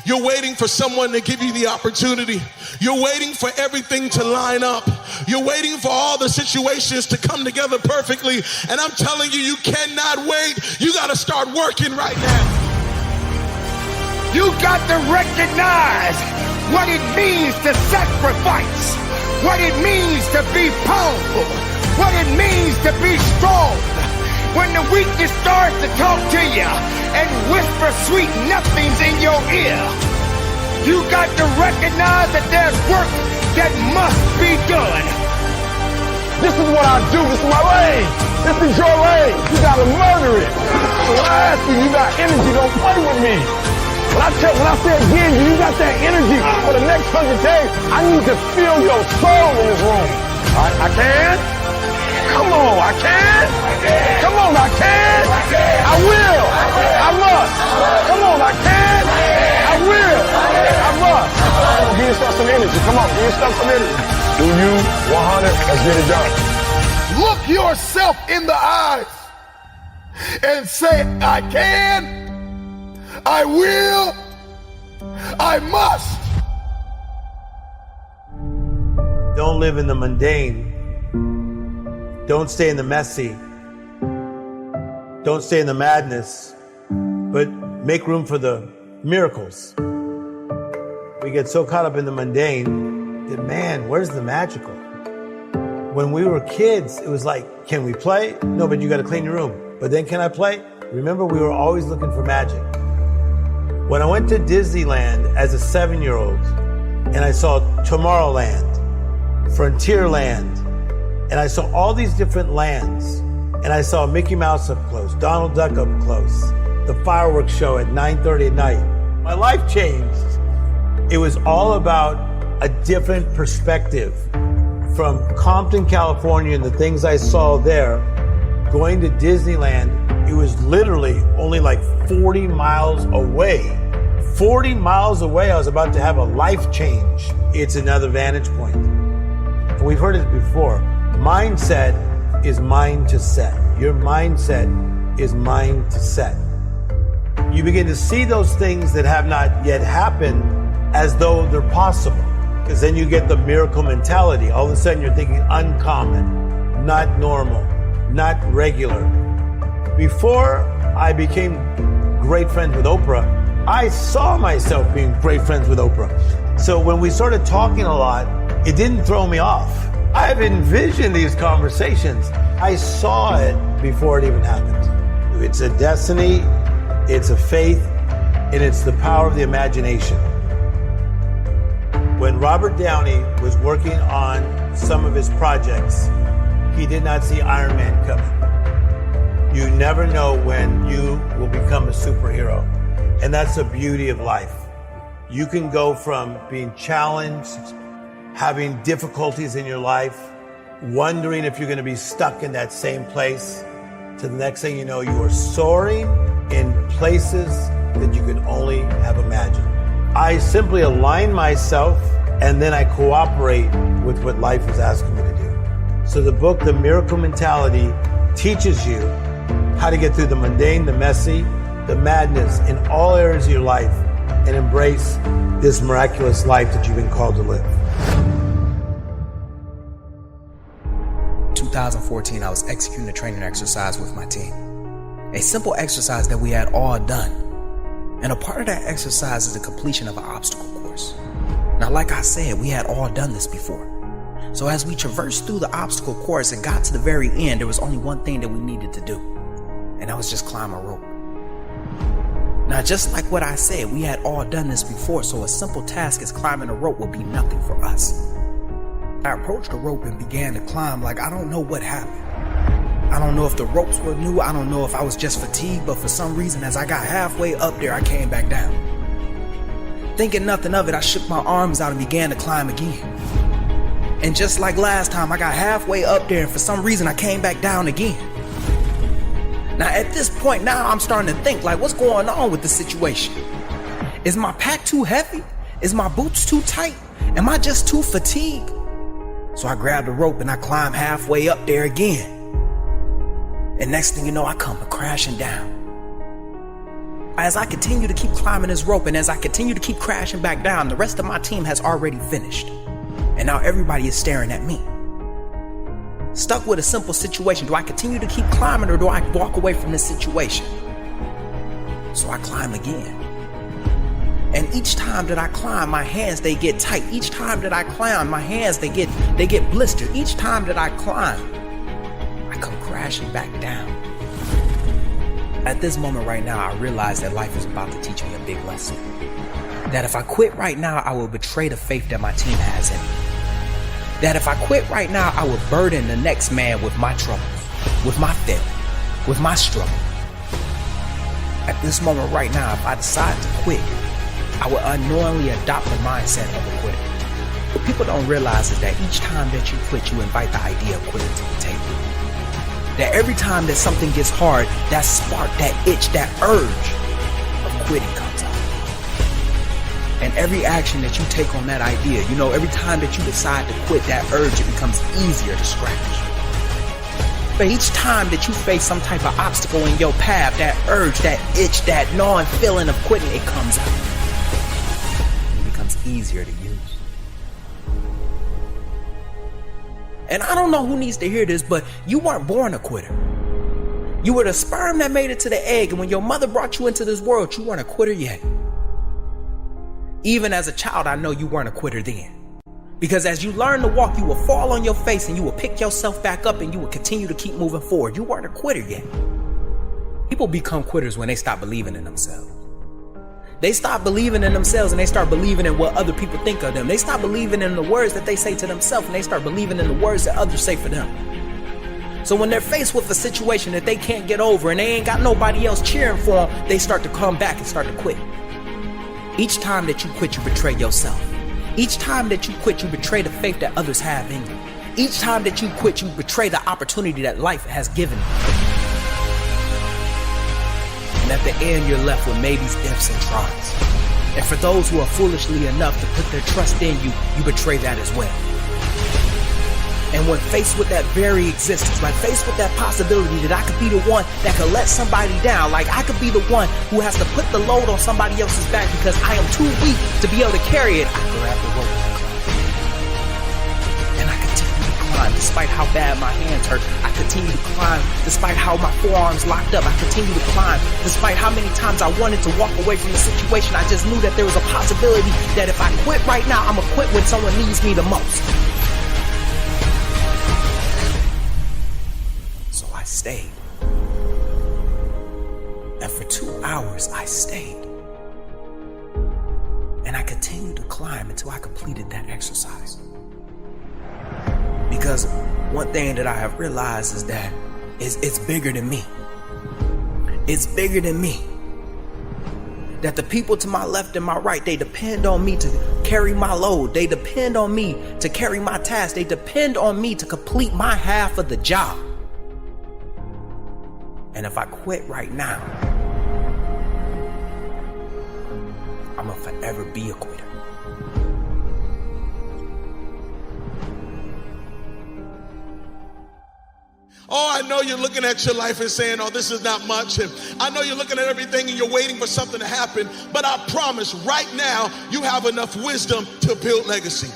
You're waiting for someone to give you the opportunity. You're waiting for everything to line up. You're waiting for all the situations to come together perfectly. And I'm telling you, you cannot wait. You got to start working right now. You got to recognize what it means to sacrifice, what it means to be powerful, what it means to be strong. When the weakness starts to talk to you and whisper sweet nothings in your ear, you got to recognize that there's work that must be done. This is what I do. This is my lane. This is your lane. You gotta murder it. So when I ask you, you got energy, don't play with me. When I say again, you got that energy for the next 100 days. I need to feel your soul in this room. All right, I can? Come on, I can. Come on, I can. I will. I must. Come on, I can. I will. I must. Come on, give yourself some energy. Come on, give yourself some energy. Do you 100? Let's get it done. Look yourself in the eyes and say, I can, I will, I must. Don't live in the mundane. Don't stay in the messy. Don't stay in the madness, but make room for the miracles. We get so caught up in the mundane that, man, where's the magical? When we were kids, it was like, can we play? No, but you got to clean your room. But then can I play? Remember, we were always looking for magic. When I went to Disneyland as a 7-year-old and I saw Tomorrowland, Frontierland, and I saw all these different lands, and I saw Mickey Mouse up close, Donald Duck up close, the fireworks show at 9:30 at night. My life changed. It was all about a different perspective. From Compton, California, and the things I saw there, going to Disneyland, it was literally only like 40 miles away. 40 miles away, I was about to have a life change. It's another vantage point. We've heard it before. Mindset is mind to set. Your mindset is mind to set. You begin to see those things that have not yet happened as though they're possible. Because then you get the miracle mentality. All of a sudden you're thinking uncommon, not normal, not regular. Before I became great friends with Oprah, I saw myself being great friends with Oprah. So when we started talking a lot, it didn't throw me off. I've envisioned these conversations. I saw it before it even happened. It's a destiny, it's a faith, and it's the power of the imagination. When Robert Downey was working on some of his projects, he did not see Iron Man coming. You never know when you will become a superhero. And that's the beauty of life. You can go from being challenged, having difficulties in your life, wondering if you're going to be stuck in that same place, to the next thing you know, you are soaring in places that you could only have imagined. I simply align myself and then I cooperate with what life is asking me to do. So the book, The Miracle Mentality, teaches you how to get through the mundane, the messy, the madness in all areas of your life and embrace this miraculous life that you've been called to live. 2014, I was executing a training exercise with my team. A simple exercise that we had all done. And a part of that exercise is the completion of an obstacle course. Now, like I said, we had all done this before. So as we traversed through the obstacle course and got to the very end, there was only one thing that we needed to do. And that was just climb a rope. Now, just like what I said, we had all done this before, so a simple task as climbing a rope would be nothing for us. I approached the rope and began to climb like I don't know what happened. I don't know if the ropes were new, I don't know if I was just fatigued, but for some reason as I got halfway up there, I came back down. Thinking nothing of it, I shook my arms out and began to climb again. And just like last time, I got halfway up there and for some reason I came back down again. Now at this point, now I'm starting to think like, what's going on with the situation? Is my pack too heavy? Is my boots too tight? Am I just too fatigued? So I grabbed a rope and I climbed halfway up there again. And next thing you know, I come crashing down. As I continue to keep climbing this rope and as I continue to keep crashing back down, the rest of my team has already finished. And now everybody is staring at me. Stuck with a simple situation. Do I continue to keep climbing or do I walk away from this situation? So I climb again. And each time that I climb, my hands, they get tight. Each time that I climb, my hands, they get blistered. Each time that I climb, I come crashing back down. At this moment right now, I realize that life is about to teach me a big lesson. That if I quit right now, I will betray the faith that my team has in me. That if I quit right now, I will burden the next man with my troubles, with my failure, with my struggle. At this moment right now, if I decide to quit, I will unknowingly adopt the mindset of a quitter. What people don't realize is that each time that you quit, you invite the idea of quitting to the table. That every time that something gets hard, that spark, that itch, that urge of quitting comes out. And every action that you take on that idea, every time that you decide to quit, that urge, it becomes easier to scratch. But each time that you face some type of obstacle in your path, that urge, that itch, that gnawing feeling of quitting, it comes out. It becomes easier to use. And I don't know who needs to hear this, but you weren't born a quitter. You were the sperm that made it to the egg, and when your mother brought you into this world, you weren't a quitter yet. Even as a child, I know you weren't a quitter then. Because as you learn to walk, you will fall on your face and you will pick yourself back up and you will continue to keep moving forward. You weren't a quitter yet. People become quitters when they stop believing in themselves. They stop believing in themselves and they start believing in what other people think of them. They stop believing in the words that they say to themselves and they start believing in the words that others say for them. So when they're faced with a situation that they can't get over and they ain't got nobody else cheering for them, they start to come back and start to quit. Each time that you quit, you betray yourself. Each time that you quit, you betray the faith that others have in you. Each time that you quit, you betray the opportunity that life has given you. And at the end, you're left with maybes, ifs, and tries. And for those who are foolishly enough to put their trust in you, you betray that as well. And when faced with that very existence, like faced with that possibility that I could be the one that could let somebody down, like I could be the one who has to put the load on somebody else's back because I am too weak to be able to carry it, I grab the rope and I continue to climb despite how bad my hands hurt. I continue to climb despite how my forearms locked up. I continue to climb despite how many times I wanted to walk away from the situation. I just knew that there was a possibility that if I quit right now, I'm gonna quit when someone needs me the most. I stayed. And for 2 hours, I stayed. And I continued to climb until I completed that exercise. Because one thing that I have realized is that it's bigger than me. It's bigger than me. That the people to my left and my right, they depend on me to carry my load. They depend on me to carry my task. They depend on me to complete my half of the job. And if I quit right now, I'm gonna forever be a quitter. Oh, I know you're looking at your life and saying, oh, this is not much. And I know you're looking at everything and you're waiting for something to happen. But I promise right now, you have enough wisdom to build legacy.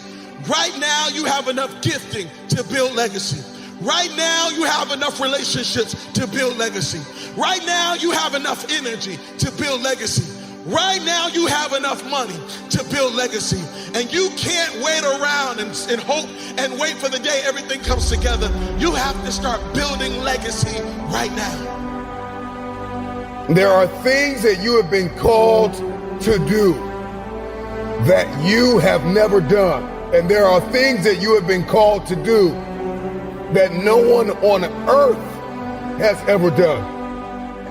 Right now, you have enough gifting to build legacy. Right now, you have enough relationships to build legacy. Right now, you have enough energy to build legacy. Right now, you have enough money to build legacy. And you can't wait around and hope and wait for the day everything comes together. You have to start building legacy right now. There are things that you have been called to do that you have never done. And there are things that you have been called to do that no one on earth has ever done.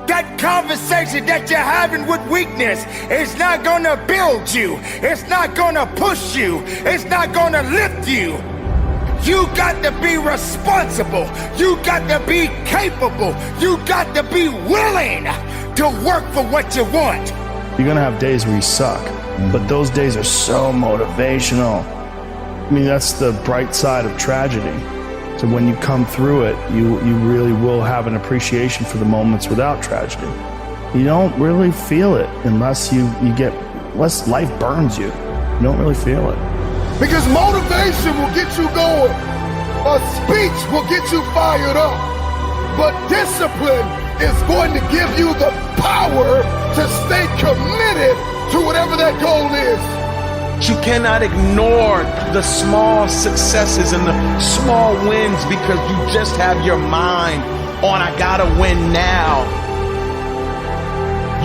That conversation that you're having with weakness is not gonna build you. It's not gonna push you. It's not gonna lift you. You got to be responsible. You got to be capable. You got to be willing to work for what you want. You're gonna have days where you suck, but those days are so motivational. I mean, that's the bright side of tragedy. So when you come through it, you really will have an appreciation for the moments without tragedy. You don't really feel it unless unless life burns you. You don't really feel it. Because motivation will get you going. A speech will get you fired up. But discipline is going to give you the power to stay committed to whatever that goal is. You cannot ignore the small successes and the small wins because you just have your mind on, I gotta win now.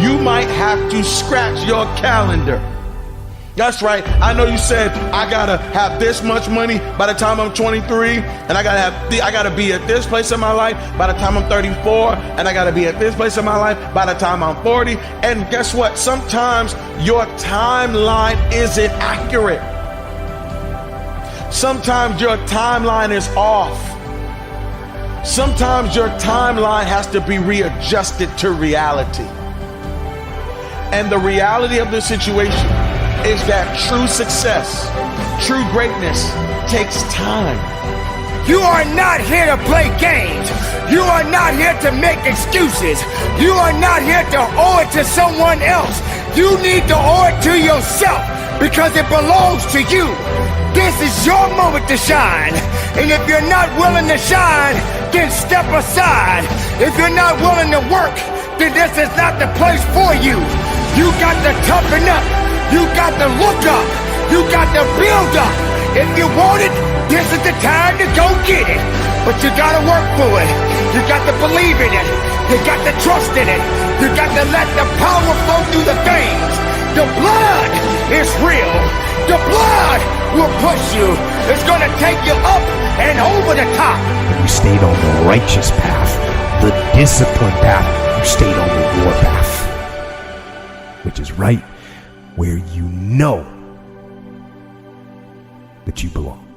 You might have to scratch your calendar. That's right. I know you said I gotta have this much money by the time I'm 23, and I gotta be at this place in my life by the time I'm 34, and I gotta be at this place in my life by the time I'm 40. And guess what? Sometimes your timeline isn't accurate. Sometimes your timeline is off. Sometimes your timeline has to be readjusted to reality. And the reality of the situation is that true success, true greatness takes time. You are not here to play games. You are not here to make excuses. You are not here to owe it to someone else. You need to owe it to yourself because it belongs to you. This is your moment to shine. And if you're not willing to shine, then step aside. If you're not willing to work, then this is not the place for you. You got to toughen up. You got to look up. You got to build up. If you want it, this is the time to go get it. But you got to work for it. You got to believe in it. You got to trust in it. You got to let the power flow through the veins. The blood is real. The blood will push you. It's going to take you up and over the top. You stayed on the righteous path, the disciplined path. You stayed on the war path, which is right where you know that you belong.